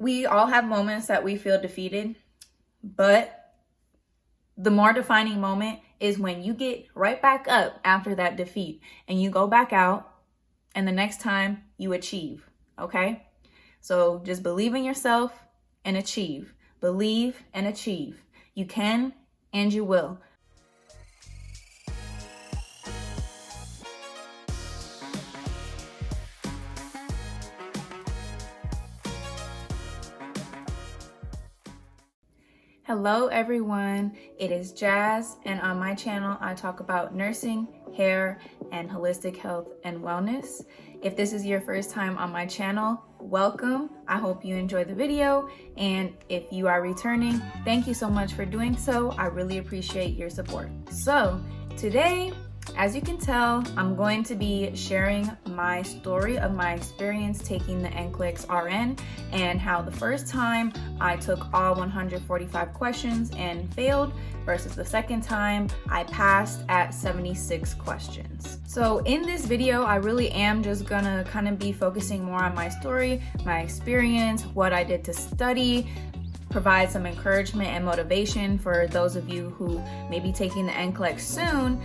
We all have moments that we feel defeated, but the more defining moment is when you get right back up after that defeat and you go back out and the next time you achieve, okay? So just believe in yourself and achieve. Believe and achieve. You can and you will. Hello everyone, it is Jazz, and on my channel I talk about nursing, hair, and holistic health and wellness. If this is your first time on my channel, welcome. I hope you enjoy the video, and if you are returning, thank you so much for doing so. I really appreciate your support. So today, as you can tell, I'm going to be sharing my story of my experience taking the NCLEX-RN and how the first time I took all 145 questions and failed versus the second time I passed at 76 questions. So in this video, I really am just gonna kind of be focusing more on my story, my experience, what I did to study, provide some encouragement and motivation for those of you who may be taking the NCLEX soon.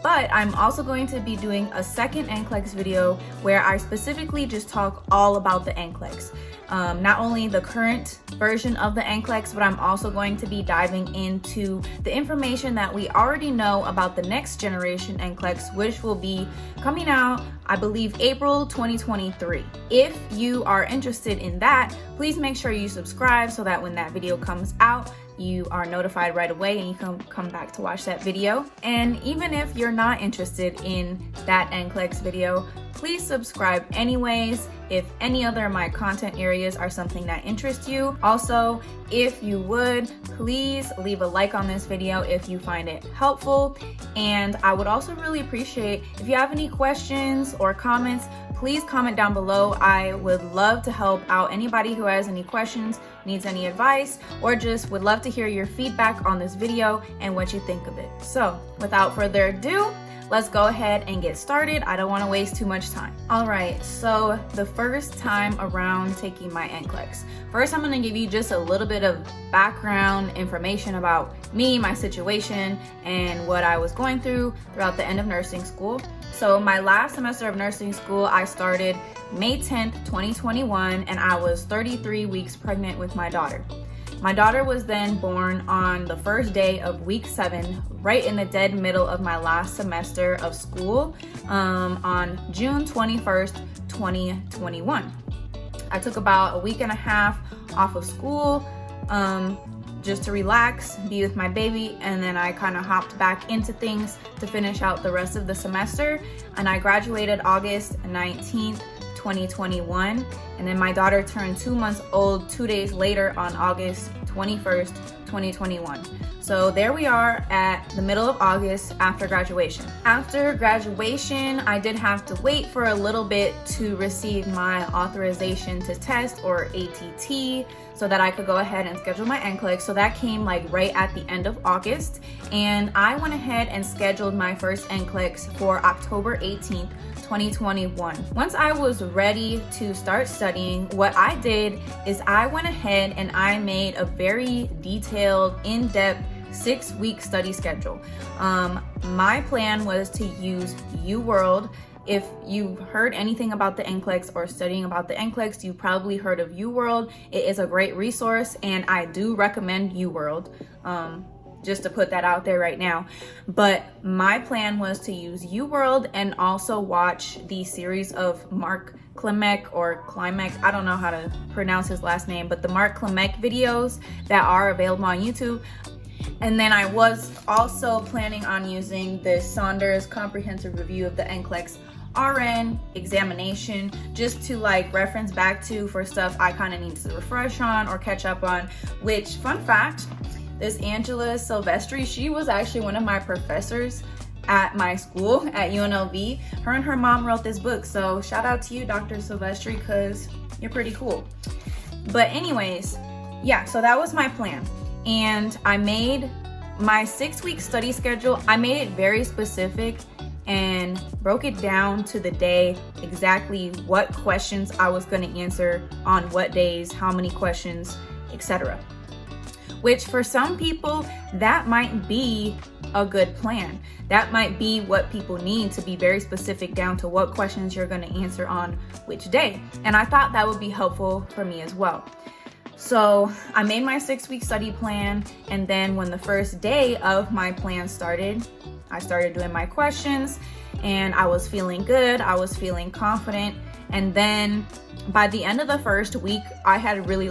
But I'm also going to be doing a second NCLEX video where I specifically just talk all about the NCLEX. Not only the current version of the NCLEX, but I'm also going to be diving into the information that we already know about the next generation NCLEX, which will be coming out, I believe, April 2023. If you are interested in that, please make sure you subscribe so that when that video comes out, you are notified right away and you can come back to watch that video. And even if you're not interested in that NCLEX video, please subscribe anyways if any other of my content areas are something that interests you. Also, if you would, please leave a like on this video if you find it helpful. And I would also really appreciate if you have any questions or comments, please comment down below. I would love to help out anybody who has any questions, needs any advice, or just would love to hear your feedback on this video and what you think of it. So without further ado, let's go ahead and get started. I don't want to waste too much time. All right, so the first time around taking my NCLEX. First, I'm going to give you just a little bit of background information about me, my situation, and what I was going through throughout the end of nursing school. So my last semester of nursing school, I started May 10th, 2021, and I was 33 weeks pregnant with my daughter. My daughter was then born on the first day of week 7, right in the dead middle of my last semester of school, on June 21st, 2021. I took about a week and a half off of school just to relax, be with my baby, and then I kind of hopped back into things to finish out the rest of the semester. And I graduated August 19th, 2021, and then my daughter turned 2 months old 2 days later on August 21st, 2021. So there we are at the middle of August after graduation. After graduation, I did have to wait for a little bit to receive my authorization to test, or ATT, so that I could go ahead and schedule my NCLEX. So that came like right at the end of August, and I went ahead and scheduled my first NCLEX for October 18th, 2021. Once I was ready to start studying, what I did is I went ahead and I made a very detailed, in-depth 6-week study schedule. My plan was to use UWorld. If you've heard anything about the NCLEX or studying about the NCLEX, you've probably heard of UWorld. It is a great resource, and I do recommend UWorld. Just to put that out there right now. But my plan was to use UWorld and also watch the series of Mark Klimek, or Klimek, I don't know how to pronounce his last name, but the Mark Klimek videos that are available on YouTube. And then I was also planning on using the Saunders Comprehensive Review of the NCLEX-RN examination, just to like reference back to for stuff I kind of need to refresh on or catch up on. Which, fun fact, this Angela Silvestri, she was actually one of my professors at my school at UNLV. Her and her mom wrote this book, so shout out to you, Dr. Silvestri, because you're pretty cool. But anyways, yeah, so that was my plan. And I made my 6-week study schedule, I made it very specific and broke it down to the day, exactly what questions I was going to answer on what days, how many questions, etc. Which for some people, that might be a good plan. That might be what people need, to be very specific down to what questions you're going to answer on which day. And I thought that would be helpful for me as well. So I made my 6-week study plan, and then when the first day of my plan started, I started doing my questions, and I was feeling good, I was feeling confident. And then by the end of the first week, I had really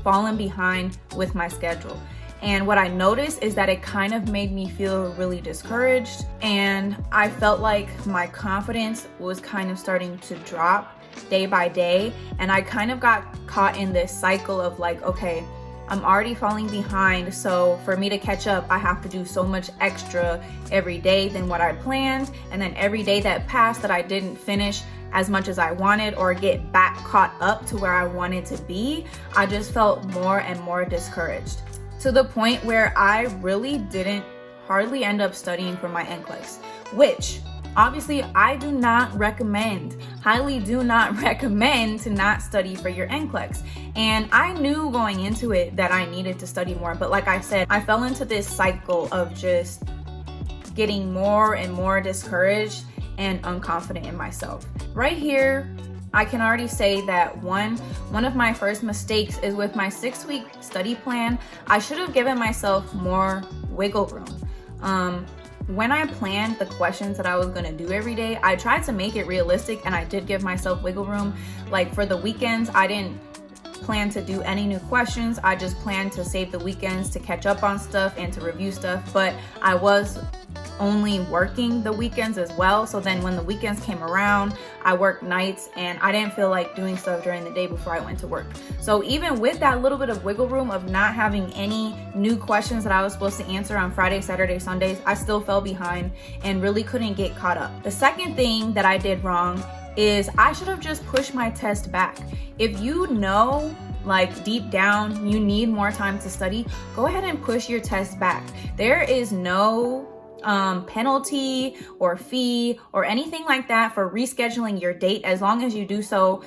fallen behind with my schedule. And what I noticed is that it kind of made me feel really discouraged, and I felt like my confidence was kind of starting to drop day by day. And I kind of got caught in this cycle of okay, I'm already falling behind, so for me to catch up, I have to do so much extra every day than what I planned. And then every day that passed that I didn't finish as much as I wanted or get back caught up to where I wanted to be, I just felt more and more discouraged, to the point where I really didn't hardly end up studying for my NCLEX, which obviously I do not recommend, highly do not recommend to not study for your NCLEX. And I knew going into it that I needed to study more, but like I said, I fell into this cycle of just getting more and more discouraged and unconfident in myself. Right here, I can already say that one of my first mistakes is with my 6-week study plan. I should have given myself more wiggle room. When I planned the questions that I was going to do every day, I tried to make it realistic, and I did give myself wiggle room. For the weekends, I didn't plan to do any new questions. I just planned to save the weekends to catch up on stuff and to review stuff, but I was only working the weekends as well. So then when the weekends came around, I worked nights, and I didn't feel like doing stuff during the day before I went to work. So even with that little bit of wiggle room of not having any new questions that I was supposed to answer on Friday, Saturday, Sundays, I still fell behind and really couldn't get caught up. The second thing that I did wrong is I should have just pushed my test back. If you know deep down you need more time to study, go ahead and push your test back. There is no penalty or fee or anything like that for rescheduling your date, as long as you do so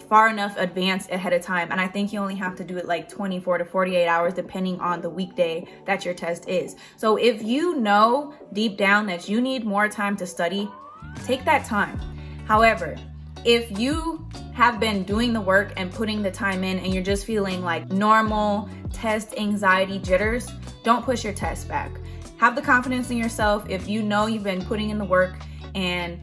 far enough advanced ahead of time. And I think you only have to do it 24 to 48 hours depending on the weekday that your test is. So if you know deep down that you need more time to study, take that time. However, if you have been doing the work and putting the time in and you're just feeling normal test anxiety jitters, don't push your test back. Have the confidence in yourself. If you know you've been putting in the work and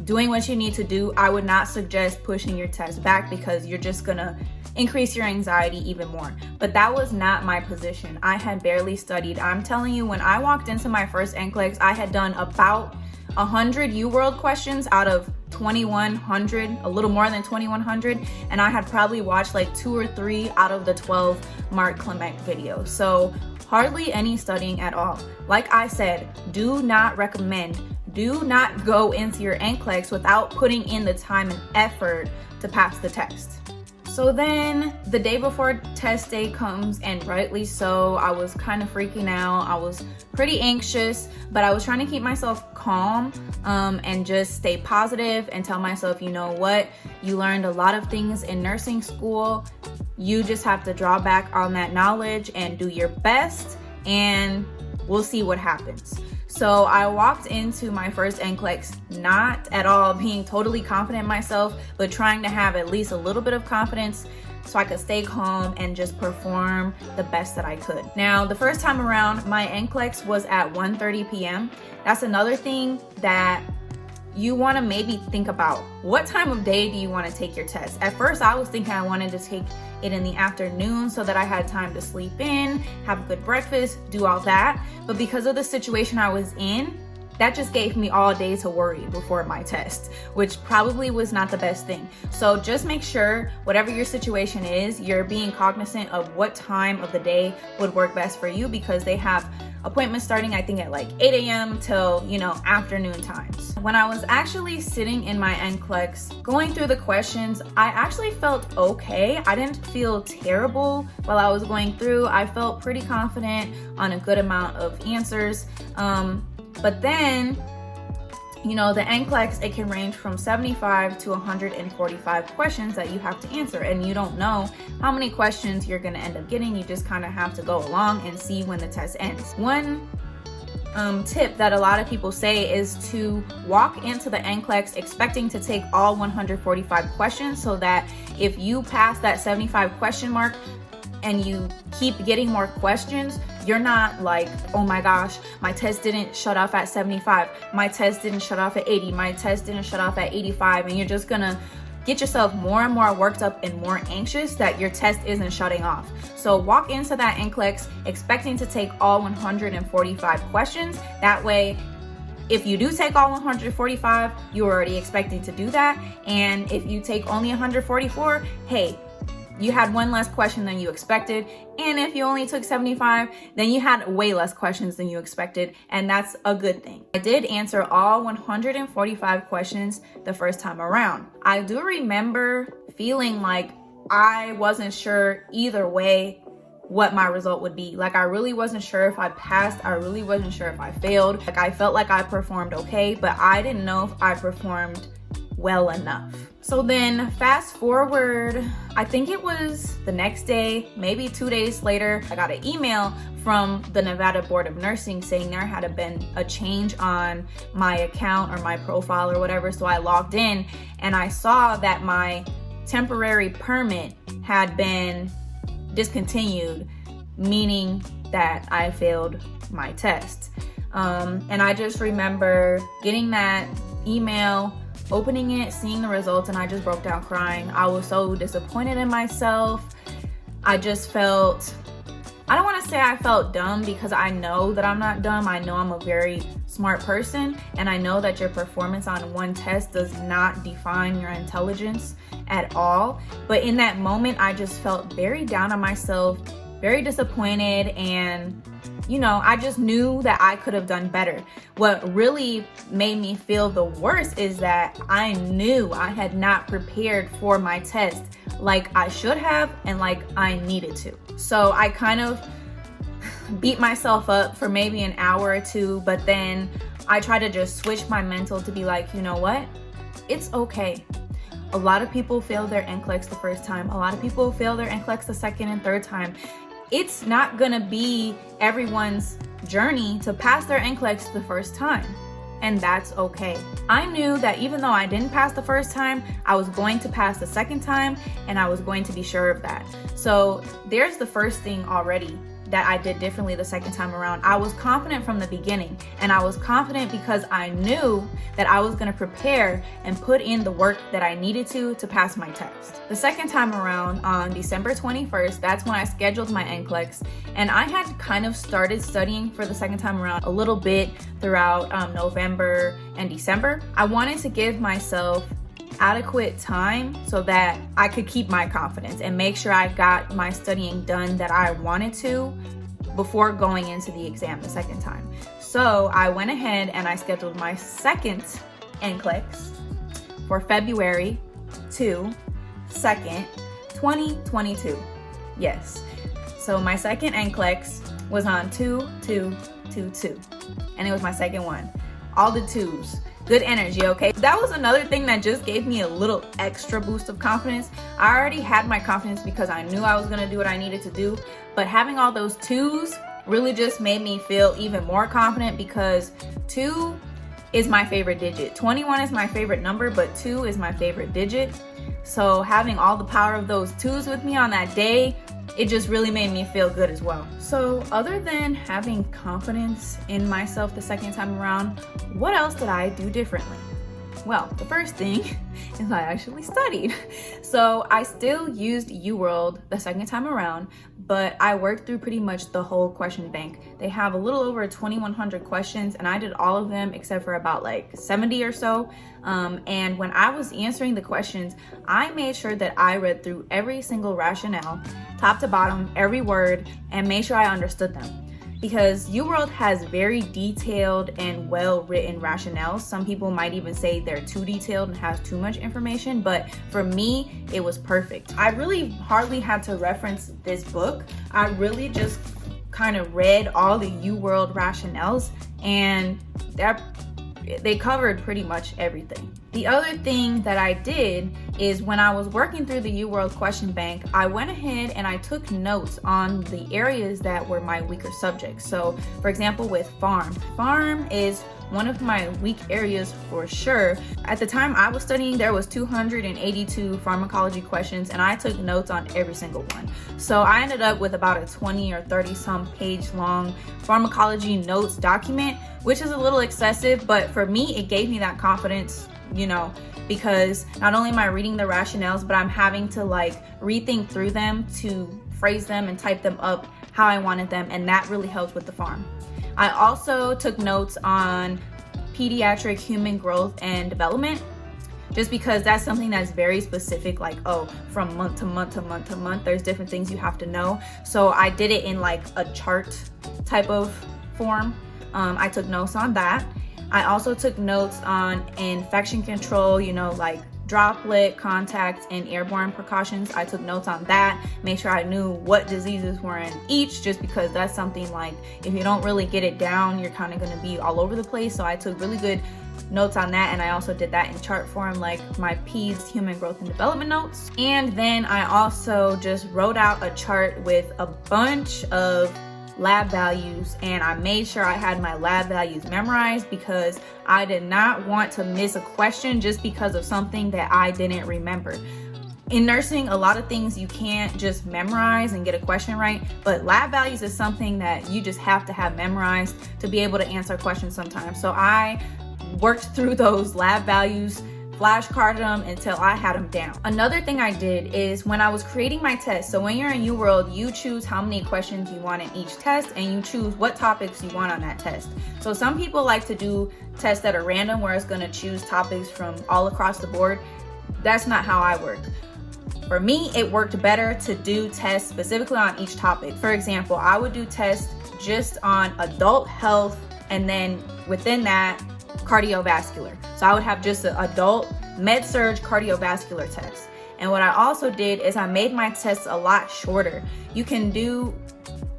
doing what you need to do, I would not suggest pushing your test back, because you're just gonna increase your anxiety even more. But that was not my position. I had barely studied. I'm telling you, when I walked into my first NCLEX, I had done about 100 UWorld questions out of 2,100, a little more than 2,100, and I had probably watched 2 or 3 out of the 12 Mark Clement videos. So hardly any studying at all. Like I said, do not recommend, do not go into your NCLEX without putting in the time and effort to pass the test. So then the day before test day comes, and rightly so, I was kind of freaking out. I was pretty anxious, but I was trying to keep myself calm and just stay positive and tell myself, you know what, you learned a lot of things in nursing school. You just have to draw back on that knowledge and do your best, and we'll see what happens. So I walked into my first NCLEX not at all being totally confident in myself, but trying to have at least a little bit of confidence so I could stay calm and just perform the best that I could. Now, the first time around, my NCLEX was at 1:30 p.m. That's another thing that you want to maybe think about. What time of day do you want to take your test? At first, I was thinking I wanted to take it in the afternoon so that I had time to sleep in, have a good breakfast, do all that. But because of the situation I was in, that just gave me all day to worry before my test, which probably was not the best thing. So just make sure whatever your situation is, you're being cognizant of what time of the day would work best for you, because they have appointments starting, I think, at 8 a.m. till, afternoon times. When I was actually sitting in my NCLEX, going through the questions, I actually felt okay. I didn't feel terrible while I was going through. I felt pretty confident on a good amount of answers. But then You know, the NCLEX, it can range from 75 to 145 questions that you have to answer, and you don't know how many questions you're going to end up getting. You just kind of have to go along and see when the test ends. One tip that a lot of people say is to walk into the NCLEX expecting to take all 145 questions, so that if you pass that 75 question mark and you keep getting more questions, you're not like, oh my gosh, my test didn't shut off at 75, my test didn't shut off at 80, my test didn't shut off at 85, and you're just gonna get yourself more and more worked up and more anxious that your test isn't shutting off. So walk into that NCLEX expecting to take all 145 questions. That way, if you do take all 145, you're already expecting to do that. And if you take only 144, hey, you had one less question than you expected. And if you only took 75, then you had way less questions than you expected. And that's a good thing. I did answer all 145 questions the first time around. I do remember feeling like I wasn't sure either way what my result would be. Like, I really wasn't sure if I passed. I really wasn't sure if I failed. Like, I felt like I performed okay, but I didn't know if I performed well enough. So then fast forward, I think it was the next day, maybe 2 days later, I got an email from the Nevada Board of Nursing saying there had been a change on my account or my profile or whatever. So I logged in and I saw that my temporary permit had been discontinued, meaning that I failed my test. And I just remember getting that email, opening it, seeing the results, and I just broke down crying. I was so disappointed in myself. I just felt, I don't want to say I felt dumb, because I know that I'm not dumb. I know I'm a very smart person, and I know that your performance on one test does not define your intelligence at all. But in that moment, I just felt very down on myself, very disappointed, and you know, I just knew that I could have done better. What really made me feel the worst is that I knew I had not prepared for my test like I should have and like I needed to. So I kind of beat myself up for maybe an hour or two, but then I tried to just switch my mental to be like, you know what? It's okay. A lot of people fail their NCLEX the first time. A lot of people fail their NCLEX the second and third time. It's not gonna be everyone's journey to pass their NCLEX the first time, and that's okay. I knew that even though I didn't pass the first time, I was going to pass the second time, and I was going to be sure of that. So there's the first thing already that I did differently the second time around. I was confident from the beginning, and I was confident because I knew that I was gonna prepare and put in the work that I needed to pass my test. The second time around, on December 21st, that's when I scheduled my NCLEX, and I had kind of started studying for the second time around a little bit throughout November and December. I wanted to give myself adequate time so that I could keep my confidence and make sure I got my studying done that I wanted to before going into the exam the second time. So I went ahead and I scheduled my second NCLEX for February 2nd, 2022. Yes. So my second NCLEX was on 2/2/22, and it was my second one. All the twos. Good energy, okay? That was another thing that just gave me a little extra boost of confidence. I already had my confidence because I knew I was gonna do what I needed to do, but having all those twos really just made me feel even more confident, because 2 is my favorite digit. 21 is my favorite number, but 2 is my favorite digit. So having all the power of those twos with me on that day, it just really made me feel good as well. So other than having confidence in myself the second time around, what else did I do differently? Well, the first thing is I actually studied. So I still used UWorld the second time around, but I worked through pretty much the whole question bank. They have a little over 2,100 questions, and I did all of them except for about like 70 or so. And when I was answering the questions, I made sure that I read through every single rationale, top to bottom, every word, and made sure I understood them. Because UWorld has very detailed and well-written rationales. Some people might even say they're too detailed and has too much information, but for me, it was perfect. I really hardly had to reference this book. I really just kind of read all the UWorld rationales, and that they covered pretty much everything. The other thing that I did is when I was working through the UWorld question bank, I went ahead and I took notes on the areas that were my weaker subjects. So for example, with farm is one of my weak areas for sure. At the time I was studying, there was 282 pharmacology questions and I took notes on every single one. So I ended up with about a 20 or 30 some page long pharmacology notes document, which is a little excessive, but for me, it gave me that confidence, you know, because not only am I reading the rationales, but I'm having to like rethink through them to phrase them and type them up how I wanted them, and that really helped with the farm. I also took notes on pediatric human growth and development, just because that's something that's very specific, like, oh, from month to month to month to month, there's different things you have to know. So I did it in like a chart type of form. I took notes on that. I also took notes on infection control, you know, like droplet, contact, and airborne precautions. I took notes on that, made sure I knew what diseases were in each, just because that's something like, if you don't really get it down, you're kind of going to be all over the place. So I took really good notes on that, and I also did that in chart form, like my PEDS human growth and development notes. And then I also just wrote out a chart with a bunch of lab values, and I made sure I had my lab values memorized because I did not want to miss a question just because of something that I didn't remember. In nursing, a lot of things you can't just memorize and get a question right, but lab values is something that you just have to have memorized to be able to answer questions sometimes. So I worked through those lab values, flashcarded them until I had them down. Another thing I did is when I was creating my test, so when you're in UWorld, you choose how many questions you want in each test, and you choose what topics you want on that test. So some people like to do tests that are random, where it's gonna choose topics from all across the board. That's not how I work. For me, it worked better to do tests specifically on each topic. For example, I would do tests just on adult health, and then within that, cardiovascular. So I would have just an adult med-surg cardiovascular test. And what I also did is I made my tests a lot shorter. You can do,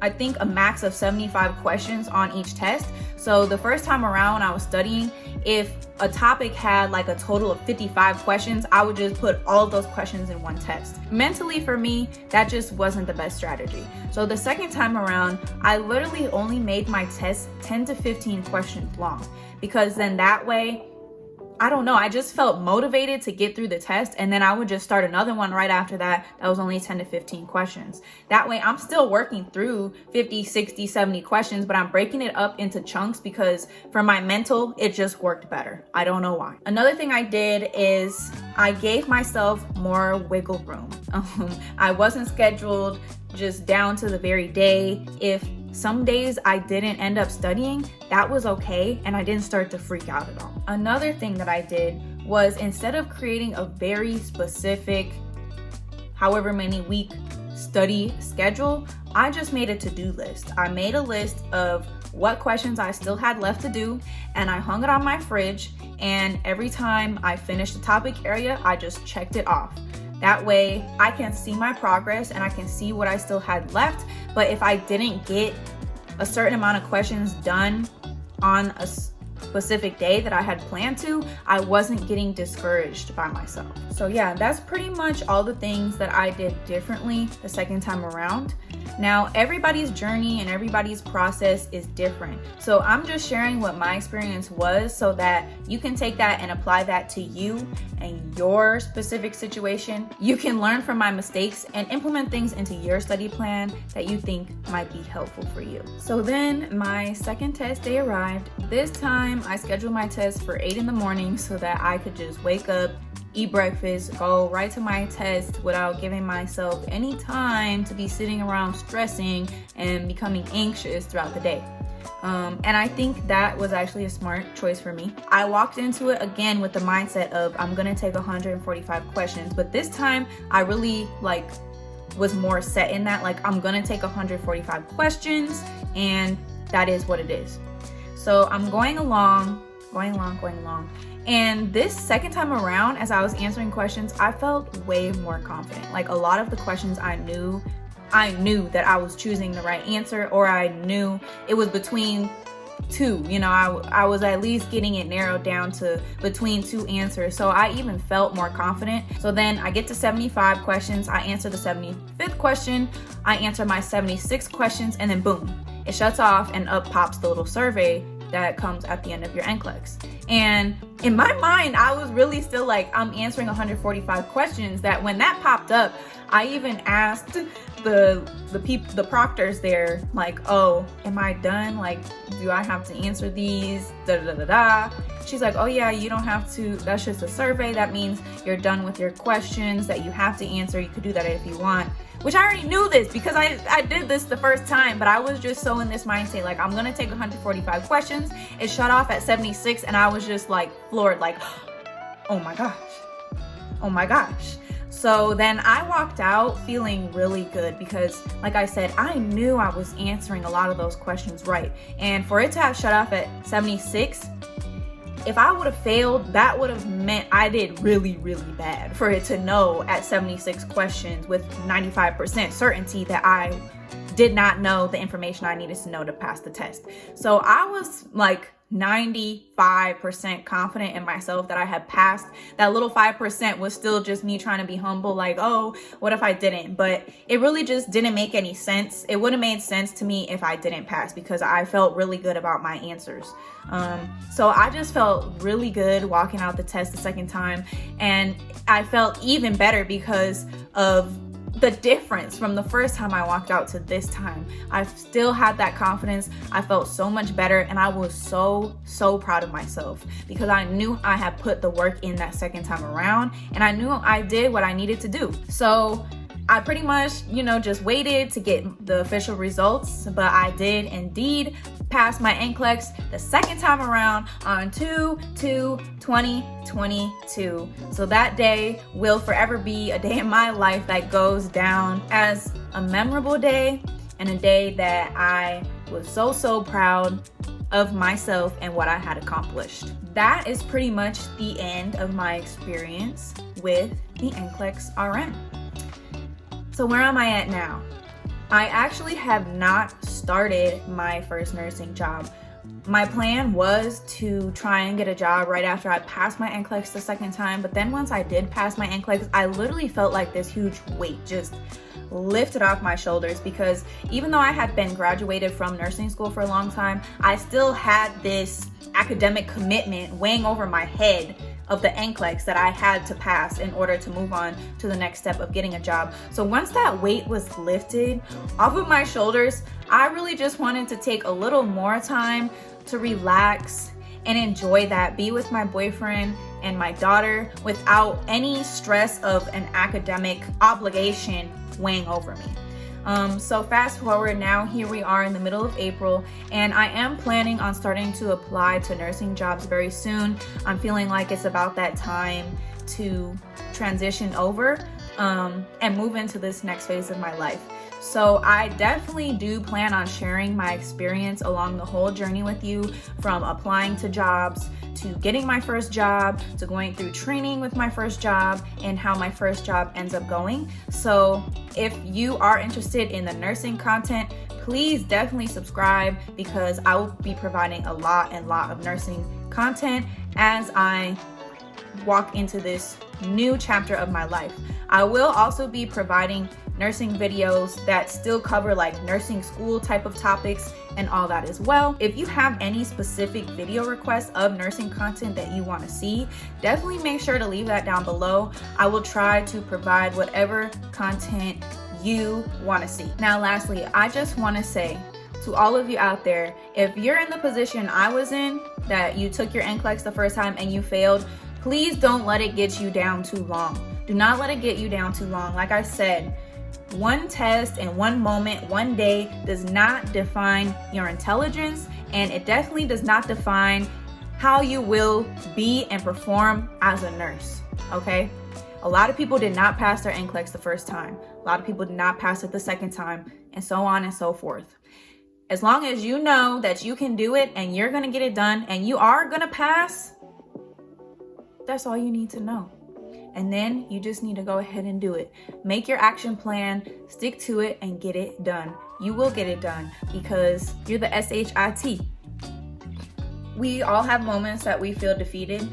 I think, a max of 75 questions on each test. So the first time around when I was studying, if a topic had like a total of 55 questions, I would just put all of those questions in one test. Mentally for me, that just wasn't the best strategy. So the second time around, I literally only made my test 10 to 15 questions long, because then that way, I don't know, I just felt motivated to get through the test, and then I would just start another one right after that was only 10 to 15 questions. That way I'm still working through 50, 60, 70 questions, but I'm breaking it up into chunks because for my mental, it just worked better. I don't know why. Another thing I did is I gave myself more wiggle room. I wasn't scheduled just down to the very day. If some days I didn't end up studying, that was okay, and I didn't start to freak out at all. Another thing that I did was, instead of creating a very specific, however many week study schedule, I just made a to-do list. I made a list of what questions I still had left to do, and I hung it on my fridge, and every time I finished a topic area, I just checked it off. That way I can see my progress and I can see what I still had left. But if I didn't get a certain amount of questions done on a specific day that I had planned to, I wasn't getting discouraged by myself. So yeah, that's pretty much all the things that I did differently the second time around. Now, everybody's journey and everybody's process is different. So I'm just sharing what my experience was so that you can take that and apply that to you and your specific situation. You can learn from my mistakes and implement things into your study plan that you think might be helpful for you. So then my second test day arrived. This time I scheduled my test for 8 in the morning so that I could just wake up, eat breakfast, go right to my test without giving myself any time to be sitting around stressing and becoming anxious throughout the day. And I think that was actually a smart choice for me. I walked into it again with the mindset of I'm gonna take 145 questions, but this time I really was more set in that, I'm gonna take 145 questions and that is what it is. So I'm going along. And this second time around, as I was answering questions, I felt way more confident. A lot of the questions I knew that I was choosing the right answer, or I knew it was between two. You know, I was at least getting it narrowed down to between two answers. So I even felt more confident. So then I get to 75 questions. I answer the 75th question. I answer my 76 questions, and then boom, it shuts off and up pops the little survey that comes at the end of your NCLEX. And in my mind, I was really still like, I'm answering 145 questions. That when that popped up, I even asked the proctors there, like, oh, am I done? Like, do I have to answer these? Da da da da. She's like, oh yeah, you don't have to. That's just a survey. That means you're done with your questions that you have to answer. You could do that if you want. Which I already knew this because I did this the first time, but I was just so in this mindset, like, I'm gonna take 145 questions. It shut off at 76, and I was just like floored, like, oh my gosh, oh my gosh. So then I walked out feeling really good because, like I said, I knew I was answering a lot of those questions right. And for it to have shut off at 76, if I would have failed, that would have meant I did really, really bad. For it to know at 76 questions with 95% certainty that I did not know the information I needed to know to pass the test. So I was like 95% confident in myself that I had passed. That little 5% was still just me trying to be humble, like, oh, what if I didn't? But it really just didn't make any sense. It would have made sense to me if I didn't pass because I felt really good about my answers. So I just felt really good walking out the test the second time, and I felt even better because of the difference from the first time I walked out to this time. I still had that confidence. I felt so much better, and I was so proud of myself because I knew I had put the work in that second time around, and I knew I did what I needed to do. So I pretty much, just waited to get the official results, but I did indeed pass my NCLEX the second time around on 2/2/2022. So that day will forever be a day in my life that goes down as a memorable day and a day that I was so proud of myself and what I had accomplished. That is pretty much the end of my experience with the NCLEX-RN. So where am I at now? I actually have not started my first nursing job. My plan was to try and get a job right after I passed my NCLEX the second time, but then once I did pass my NCLEX, I literally felt like this huge weight just lifted off my shoulders because even though I had been graduated from nursing school for a long time, I still had this academic commitment weighing over my head of the NCLEX that I had to pass in order to move on to the next step of getting a job. So once that weight was lifted off of my shoulders, I really just wanted to take a little more time to relax and enjoy that, be with my boyfriend and my daughter without any stress of an academic obligation weighing over me. So fast forward now, here we are in the middle of April, and I am planning on starting to apply to nursing jobs very soon. I'm feeling like it's about that time to transition over and move into this next phase of my life. So I definitely do plan on sharing my experience along the whole journey with you, from applying to jobs to getting my first job to going through training with my first job and how my first job ends up going. So if you are interested in the nursing content, please definitely subscribe because I will be providing a lot of nursing content as I walk into this new chapter of my life. I will also be providing nursing videos that still cover like nursing school type of topics and all that as well. If you have any specific video requests of nursing content that you want to see, definitely make sure to leave that down below. I will try to provide whatever content you want to see. Now, lastly, I just want to say to all of you out there, if you're in the position I was in, that you took your NCLEX the first time and you failed, please don't let it get you down too long. Do not let it get you down too long. Like I said, one test and one moment, one day does not define your intelligence, and it definitely does not define how you will be and perform as a nurse, okay? A lot of people did not pass their NCLEX the first time. A lot of people did not pass it the second time, and so on and so forth. As long as you know that you can do it and you're gonna get it done and you are gonna pass, that's all you need to know. And then you just need to go ahead and do it. Make your action plan, stick to it, and get it done. You will get it done because you're the SHIT. We all have moments that we feel defeated,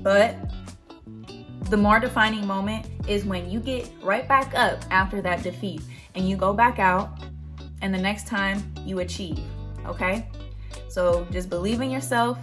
but the more defining moment is when you get right back up after that defeat and you go back out and the next time you achieve, okay? So just believe in yourself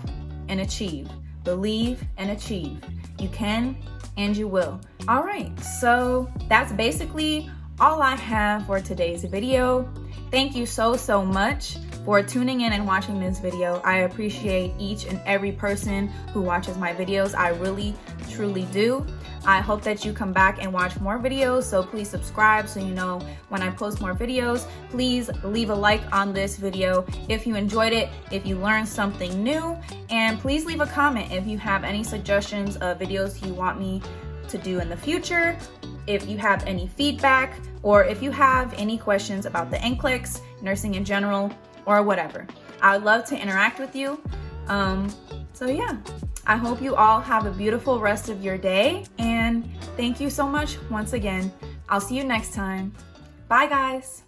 and achieve. Believe and achieve. You can and you will. All right, so that's basically all I have for today's video. Thank you so much for tuning in and watching this video. I appreciate each and every person who watches my videos. I really, truly do. I hope that you come back and watch more videos, so please subscribe so you know when I post more videos. Please leave a like on this video if you enjoyed it, if you learned something new, and please leave a comment if you have any suggestions of videos you want me to do in the future, if you have any feedback, or if you have any questions about the NCLEX, nursing in general, or whatever. I would love to interact with you. So yeah, I hope you all have a beautiful rest of your day, and thank you so much once again. I'll see you next time. Bye guys.